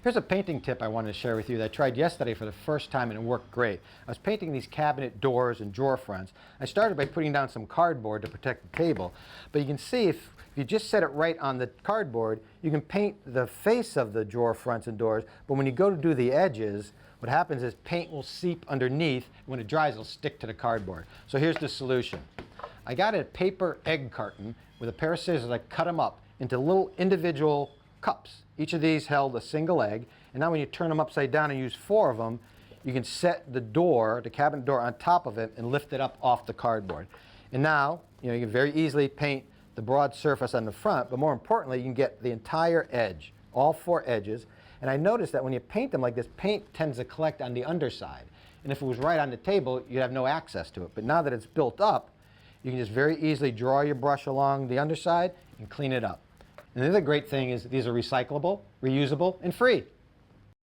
Here's a painting tip I wanted to share with you that I tried yesterday for the first time and it worked great. I was painting these cabinet doors and drawer fronts. I started by putting down some cardboard to protect the table, but you can see if you just set it right on the cardboard, you can paint the face of the drawer fronts and doors, but when you go to do the edges, what happens is paint will seep underneath. When it dries, it'll stick to the cardboard. So here's the solution. I got a paper egg carton with a pair of scissors. I cut them up into little individual cups. Each of these held a single egg, and now when you turn them upside down and use 4 of them, you can set the door, the cabinet door, on top of it and lift it up off the cardboard. And now, you can very easily paint the broad surface on the front, but more importantly, you can get the entire edge, all 4 edges. And I noticed that when you paint them like this, paint tends to collect on the underside. And if it was right on the table, you'd have no access to it. But now that it's built up, you can just very easily draw your brush along the underside and clean it up. And the other great thing is these are recyclable, reusable, and free.